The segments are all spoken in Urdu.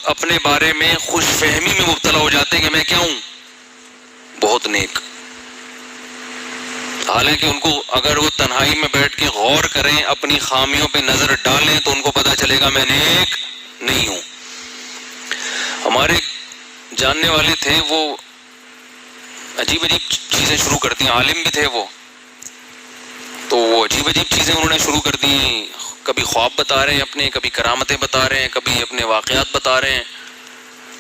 اپنے بارے میں خوش فہمی میں مبتلا ہو جاتے ہیں کہ میں کیا ہوں، بہت نیک، حالانکہ ان کو اگر وہ تنہائی میں بیٹھ کے غور کریں، اپنی خامیوں پہ نظر ڈالیں، تو ان کو پتہ چلے گا میں نیک نہیں ہوں۔ ہمارے جاننے والے تھے، وہ عجیب عجیب چیزیں شروع کرتی ہیں، عالم بھی تھے وہ، تو وہ عجیب عجیب چیزیں انہوں نے شروع کر دی، کبھی خواب بتا رہے ہیں اپنے، کبھی کرامتیں بتا رہے ہیں، کبھی اپنے واقعات بتا رہے ہیں،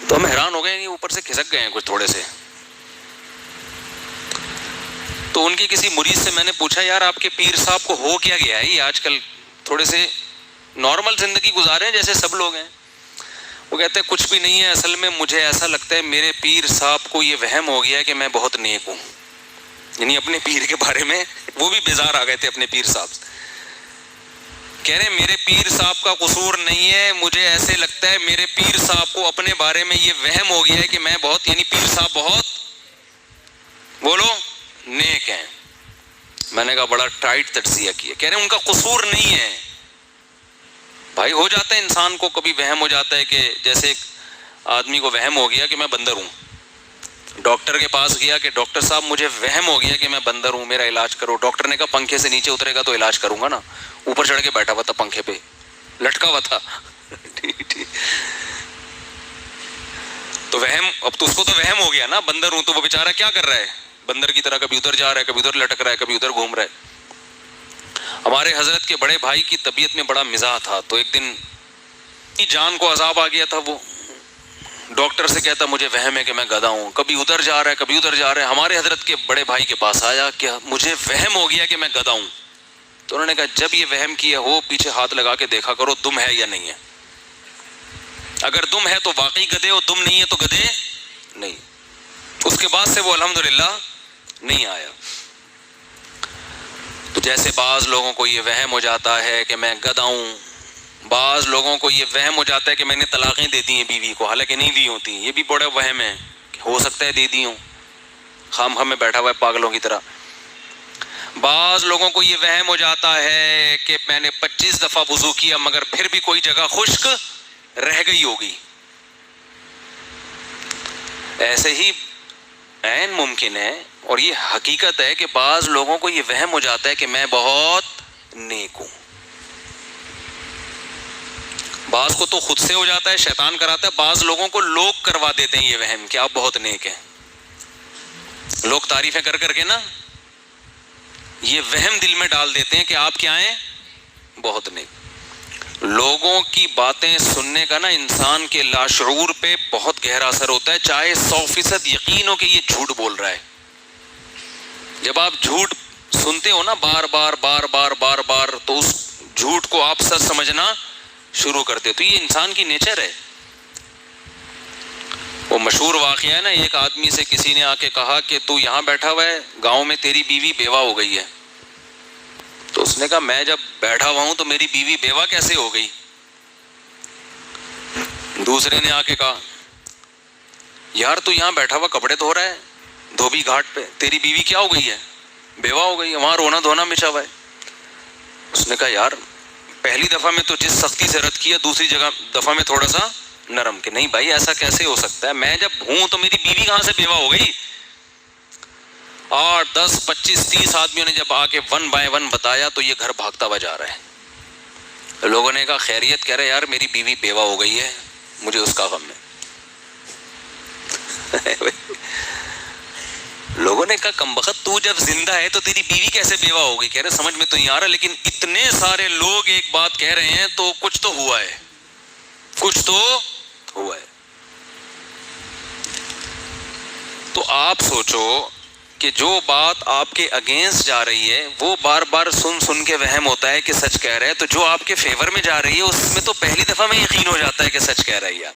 تو ہم حیران ہو گئے ہیں، اوپر سے کھسک گئے ہیں کچھ تھوڑے سے۔ تو ان کے کسی مرید سے میں نے پوچھا، یار آپ کے پیر صاحب کو ہو کیا گیا ہے، یہ آج کل تھوڑے سے نارمل زندگی گزارے ہیں جیسے سب لوگ ہیں؟ وہ کہتے ہیں کچھ بھی نہیں ہے، اصل میں مجھے ایسا لگتا ہے میرے پیر صاحب کو یہ وہم ہو گیا ہے کہ میں بہت نیک ہوں، یعنی اپنے پیر کے بارے میں وہ بھی بیزار آ گئے تھے اپنے پیر صاحب سے، کہہ رہے میرے پیر صاحب کا قصور نہیں ہے، مجھے ایسے لگتا ہے میرے پیر صاحب کو اپنے بارے میں یہ وہم ہو گیا ہے کہ میں بہت، یعنی پیر صاحب بہت بولو نیک ہیں۔ میں نے کہا بڑا ٹائٹ تجزیہ کیا، کہہ رہے ان کا قصور نہیں ہے بھائی، ہو جاتا ہے انسان کو کبھی وہم ہو جاتا ہے، کہ جیسے ایک آدمی کو وہم ہو گیا کہ میں بندر ہوں، ڈاکٹر کے پاس گیا کہ ڈاکٹر صاحب مجھے وہم ہو گیا کہ میں بندر ہوں، میرا علاج کرو۔ ڈاکٹر نے کہا پنکھے سے نیچے اترے گا تو علاج کروں گا نا، اوپر چڑھ کے بیٹھا ہوا تھا پنکھے پہ، لٹکا ہوا تھا ٹھیک تو وہم، اب تو اس کو تو وہم ہو گیا نا بندر ہوں، تو وہ بیچارہ کیا کر رہا ہے، بندر کی طرح کبھی ادھر جا رہا ہے، کبھی ادھر لٹک رہا ہے، کبھی ادھر گھوم رہا ہے۔ ہمارے حضرت کے بڑے بھائی کی طبیعت میں بڑا مزاح تھا، تو ایک دن جان کو عذاب آ گیا تھا، وہ ڈاکٹر سے کہتا مجھے وہم ہے کہ میں گدھا ہوں، کبھی ادھر جا رہا ہے، کبھی ادھر جا رہا ہے۔ ہمارے حضرت کے بڑے بھائی کے پاس آیا کہ مجھے وہم ہو گیا کہ میں گدھا ہوں، تو انہوں نے کہا جب یہ وہم کیا ہو پیچھے ہاتھ لگا کے دیکھا کرو دم ہے یا نہیں ہے، اگر دم ہے تو واقعی گدھے ہو، دم نہیں ہے تو گدھے نہیں۔ اس کے بعد سے وہ الحمدللہ نہیں آیا۔ تو جیسے بعض لوگوں کو یہ وہم ہو جاتا ہے کہ میں گدھا ہوں، بعض لوگوں کو یہ وہم ہو جاتا ہے کہ میں نے طلاقیں دے دی ہیں بیوی کو، حالانکہ نہیں دی ہوتی، یہ بھی بڑا وہم ہے کہ ہو سکتا ہے دے دی ہوں، خام خام میں بیٹھا ہوا ہے پاگلوں کی طرح۔ بعض لوگوں کو یہ وہم ہو جاتا ہے کہ میں نے 25 دفعہ وضو کیا مگر پھر بھی کوئی جگہ خشک رہ گئی ہوگی۔ ایسے ہی عین ممکن ہے، اور یہ حقیقت ہے کہ بعض لوگوں کو یہ وہم ہو جاتا ہے کہ میں بہت نیک ہوں۔ بعض کو تو خود سے ہو جاتا ہے، شیطان کراتا ہے، بعض لوگوں کو لوگ کروا دیتے ہیں یہ وہم کہ آپ بہت نیک ہیں، لوگ تعریفیں کر کر کے نا یہ وہم دل میں ڈال دیتے ہیں کہ آپ کیا ہیں، بہت نیک۔ لوگوں کی باتیں سننے کا نا انسان کے لاشعور پہ بہت گہرا اثر ہوتا ہے، چاہے 100% یقین ہو کہ یہ جھوٹ بول رہا ہے۔ جب آپ جھوٹ سنتے ہو نا بار بار بار بار بار بار، تو اس جھوٹ کو آپ سچ سمجھنا شروع کرتے، تو یہ انسان کی نیچر ہے۔ وہ مشہور واقعہ ہے نا، ایک آدمی سے کسی نے آ کے کہا کہ تو یہاں بیٹھا ہوا ہے، گاؤں میں تیری بیوی بیوہ ہو گئی ہے۔ تو اس نے کہا میں جب بیٹھا ہوا ہوں تو میری بیوی بیوہ کیسے ہو گئی؟ دوسرے نے آ کے کہا یار تو یہاں بیٹھا ہوا کپڑے دھو رہا ہے دھوبی گھاٹ پہ، تیری بیوی کیا ہو گئی ہے؟ بیوہ ہو گئی ہے، وہاں رونا دھونا مچا ہوا ہے۔ اس نے کہا یار پہلی دفعہ میں تو جس سختی سے رد کیا، دوسری دفعہ میں تھوڑا سا نرم، کہ نہیں بھائی ایسا کیسے ہو سکتا ہے، میں جب ہوں تو میری بیوی کہاں سے بیوہ ہو گئی؟ 8 10 25 30 آدمیوں نے جب آ کے 1 by 1 بتایا تو یہ گھر بھاگتا ہوا جا رہا ہے۔ لوگوں نے کہا خیریت؟ کہہ رہے یار میری بیوی بیوہ ہو گئی ہے، مجھے اس کا غم ہے۔ لوگوں نے کہا کمبخت تو جب زندہ ہے تو تیری بیوی کیسے بیوہ ہو گئی؟ کہہ رہے سمجھ میں تو نہیں آ رہا، لیکن اتنے سارے لوگ ایک بات کہہ رہے ہیں تو کچھ تو ہوا ہے، کچھ تو ہوا ہے۔ تو آپ سوچو کہ جو بات آپ کے اگینسٹ جا رہی ہے وہ بار بار سن کے وہم ہوتا ہے کہ سچ کہہ رہے ہیں، تو جو آپ کے فیور میں جا رہی ہے اس میں تو پہلی دفعہ میں یقین ہو جاتا ہے کہ سچ کہہ رہی ہے۔